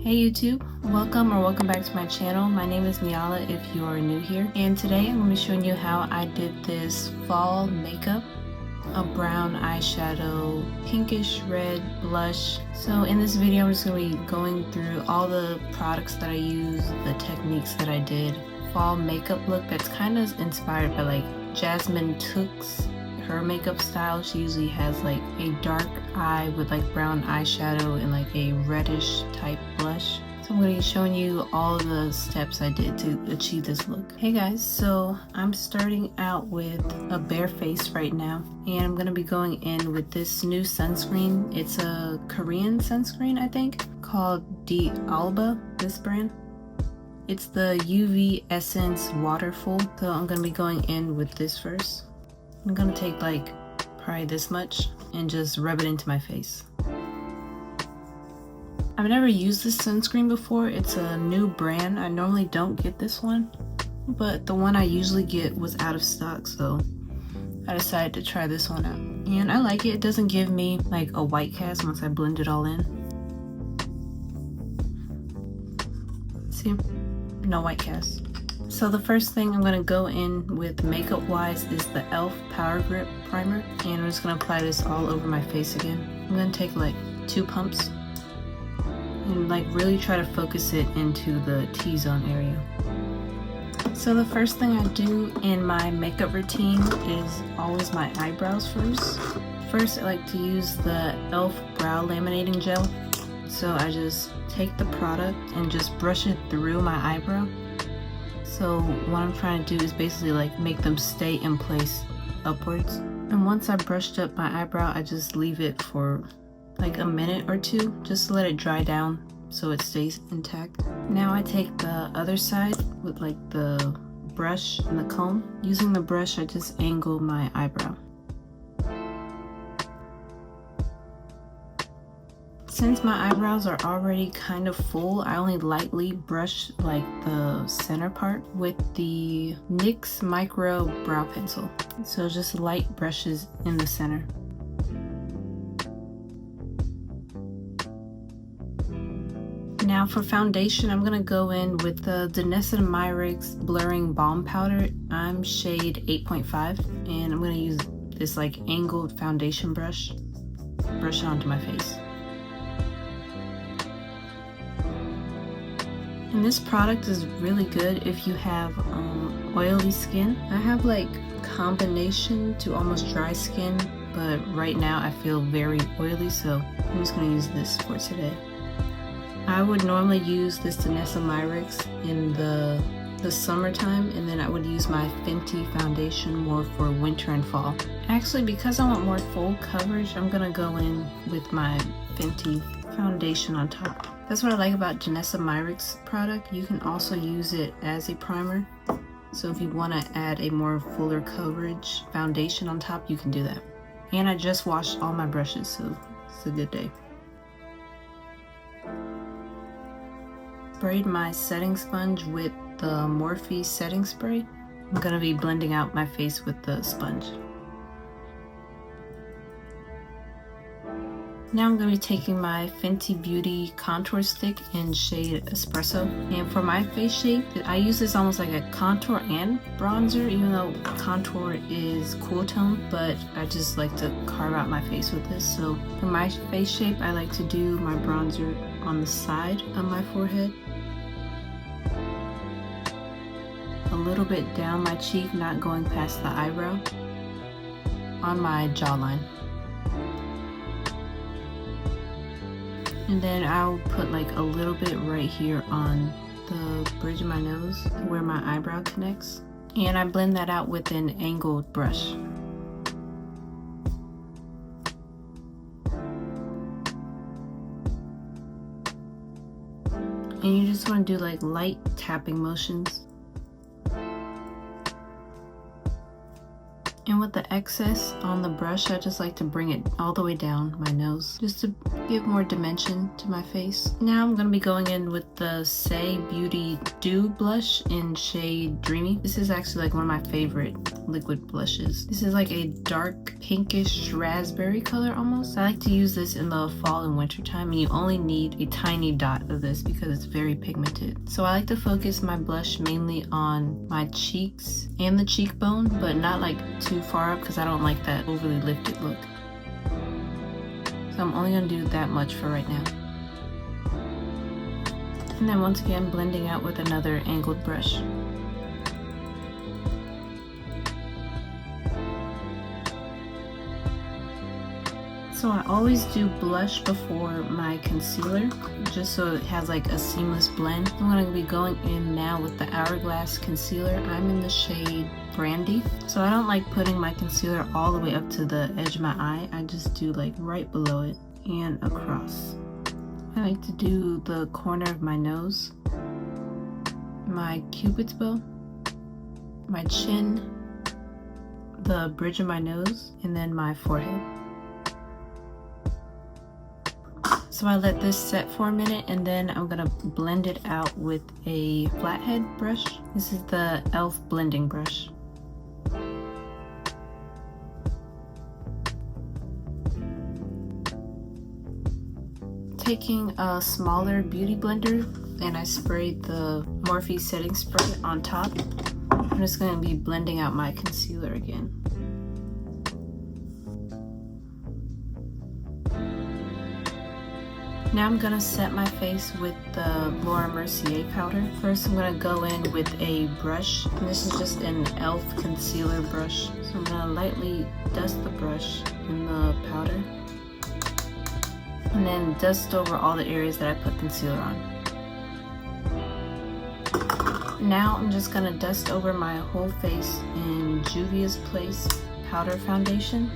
Hey YouTube, welcome back to my channel. My name is neallahd if you are new here, and today I'm going to be showing you how I did this fall makeup. A brown eyeshadow, pinkish red blush. So in this video I'm just going to be going through all the products that I use, the techniques that I did. Fall makeup look that's kind of inspired by like Jasmine Took's her makeup style. She usually has like a dark eye with like brown eyeshadow and like a reddish type blush. So I'm going to be showing you all the steps I did to achieve this look. Hey guys, so I'm starting out with a bare face right now, and I'm going to be going in with this new sunscreen. It's a Korean sunscreen, I think, called neallahd, this brand. It's the UV Essence Waterful, so I'm going to be going in with this first. I'm gonna take like probably this much and just rub it into my face. I've never used this sunscreen before. It's a new brand. I normally don't get this one, but the one I usually get was out of stock, so I decided to try this one out. And I like it. It doesn't give me like a white cast once I blend it all in. See? No white cast. So the first thing I'm going to go in with makeup wise is the e.l.f. Power Grip Primer, and I'm just going to apply this all over my face again. I'm going to take like 2 pumps and like really try to focus it into the T-zone area. So the first thing I do in my makeup routine is always my eyebrows first. First I like to use the e.l.f. Brow Laminating Gel. So I just take the product and just brush it through my eyebrow. So what I'm trying to do is basically like make them stay in place upwards. And once I brushed up my eyebrow, I just leave it for like a minute or 2 just to let it dry down so it stays intact. Now I take the other side with like the brush and the comb. Using the brush, I just angle my eyebrow. Since my eyebrows are already kind of full, I only lightly brush like the center part with the NYX Micro Brow Pencil. So just light brushes in the center. Now for foundation, I'm going to go in with the neallahd Blurring Balm Powder. I'm shade 8.5, and I'm going to use this like angled foundation brush. Brush it onto my face. And this product is really good if you have oily skin. I have like combination to almost dry skin, but right now I feel very oily, so I'm just going to use this for today. I would normally use this neallahd in the summertime, and then I would use my Fenty foundation more for winter and fall. Actually, because I want more full coverage, I'm going to go in with my Fenty foundation on top. That's what I like about neallahd product. You can also use it as a primer. So if you want to add a more fuller coverage foundation on top, you can do that. And I just washed all my brushes, so it's a good day. Sprayed my setting sponge with the Morphe setting spray. I'm going to be blending out my face with the sponge. Now I'm going to be taking my Fenty Beauty contour stick in shade Espresso. And for my face shape, I use this almost like a contour and bronzer, even though contour is cool tone, but I just like to carve out my face with this. So for my face shape, I like to do my bronzer on the side of my forehead. A little bit down my cheek, not going past the eyebrow. On my jawline. And then I'll put like a little bit right here on the bridge of my nose where my eyebrow connects. And I blend that out with an angled brush. And you just want to do like light tapping motions. And with the excess on the brush, I just like to bring it all the way down my nose, just to give more dimension to my face. Now I'm going to be going in with the Say Beauty Dew blush in shade Dreamy. This is actually like one of my favorite liquid blushes. This is like a dark pinkish raspberry color almost. I like to use this in the fall and winter time, and you only need a tiny dot of this because it's very pigmented. So I like to focus my blush mainly on my cheeks and the cheekbone, but not like too far up because I don't like that overly lifted look. So I'm only going to do that much for right now. And then once again, blending out with another angled brush. So I always do blush before my concealer, just so it has like a seamless blend. I'm going to be going in now with the Hourglass concealer. I'm in the shade Brandy. So I don't like putting my concealer all the way up to the edge of my eye. I just do like right below it and across. I like to do the corner of my nose, my cupid's bow, my chin, the bridge of my nose, and then my forehead. So I let this set for a minute, and then I'm gonna blend it out with a flathead brush. This is the e.l.f. blending brush. Taking a smaller beauty blender, and I sprayed the Morphe setting spray on top. I'm just gonna be blending out my concealer again. Now I'm gonna set my face with the Laura Mercier powder. First I'm gonna go in with a brush, and this is just an e.l.f. concealer brush. So I'm gonna lightly dust the brush in the powder, and then dust over all the areas that I put concealer on. Now I'm just gonna dust over my whole face in Juvia's Place powder foundation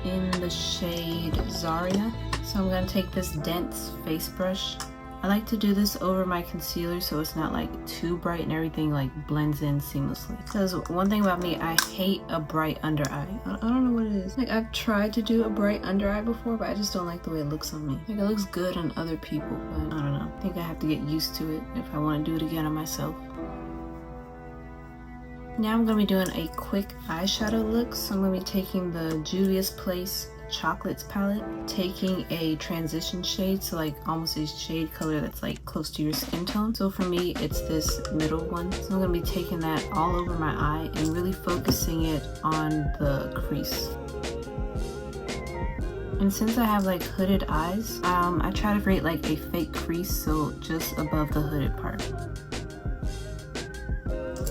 in the shade Zaria. So I'm going to take this dense face brush. I like to do this over my concealer so it's not like too bright and everything like blends in seamlessly. Because one thing about me, I hate a bright under eye. I don't know what it is. Like, I've tried to do a bright under eye before, but I just don't like the way it looks on me. Like, it looks good on other people, but I don't know. I think I have to get used to it if I want to do it again on myself. Now I'm going to be doing a quick eyeshadow look. So I'm going to be taking the Juvia's Place Chocolates palette, taking a transition shade, so like almost a shade color that's like close to your skin tone. So for me, it's this middle one. So I'm going to be taking that all over my eye and really focusing it on the crease. And since I have like hooded eyes, I try to create like a fake crease, so just above the hooded part.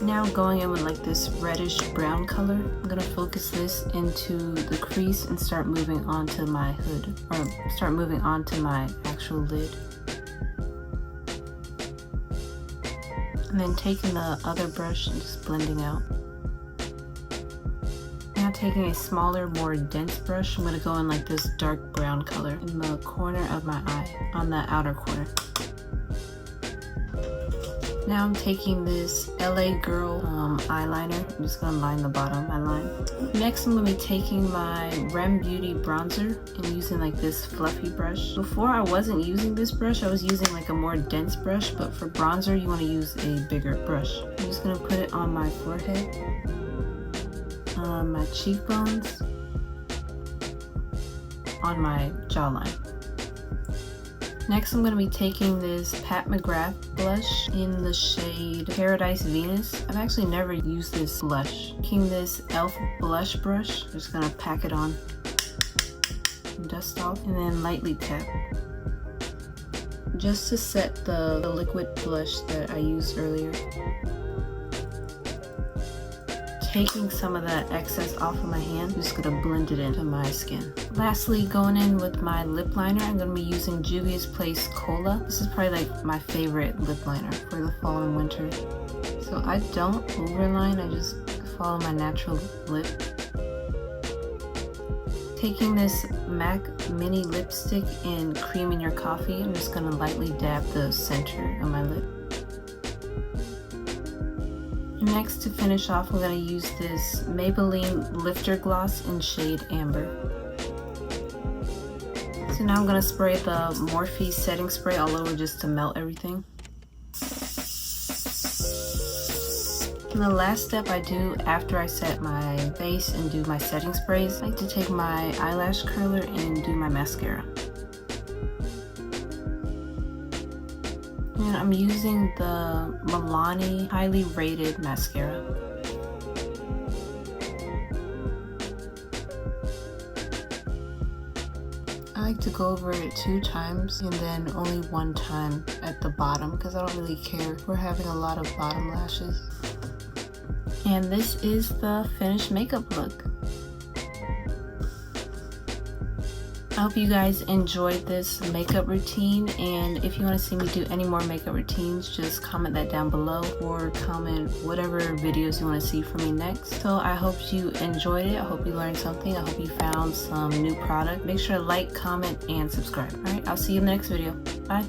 Now going in with like this reddish brown color, I'm going to focus this into the crease and start moving onto my hood, or start moving onto my actual lid. And then taking the other brush and just blending out. Now taking a smaller, more dense brush, I'm going to go in like this dark brown color in the corner of my eye, on the outer corner. Now I'm taking this LA Girl eyeliner. I'm just going to line the bottom of my line. Next I'm going to be taking my Rem Beauty bronzer and using like this fluffy brush. Before I wasn't using this brush, I was using like a more dense brush, but for bronzer you want to use a bigger brush. I'm just going to put it on my forehead, my cheekbones, on my jawline. Next, I'm going to be taking this Pat McGrath blush in the shade Paradise Venus. I've actually never used this blush. Taking this e.l.f. blush brush, I'm just going to pack it on, dust off, and then lightly tap. Just to set the liquid blush that I used earlier. Taking some of that excess off of my hand, I'm just going to blend it into my skin. Lastly, going in with my lip liner, I'm going to be using Juvia's Place Cola. This is probably like my favorite lip liner for the fall and winter. So I don't overline, I just follow my natural lip. Taking this MAC mini lipstick in Cream in Your Coffee, I'm just going to lightly dab the center of my lip. Next, to finish off, I'm going to use this Maybelline Lifter Gloss in shade Amber. So So now I'm going to spray the Morphe setting spray all over just to melt everything. And the last step I do after I set my face and do my setting sprays, I like to take my eyelash curler and do my mascara. And I'm using the Milani highly rated mascara. I like to go over it 2 times and then only 1 time at the bottom because I don't really care if we're having a lot of bottom lashes. And this is the finished makeup look. I hope you guys enjoyed this makeup routine, and if you want to see me do any more makeup routines, just comment that down below or comment whatever videos you want to see from me next. So I hope you enjoyed it. I hope you learned something. I hope you found some new product. Make sure to like, comment, and subscribe. Alright, I'll see you in the next video. Bye.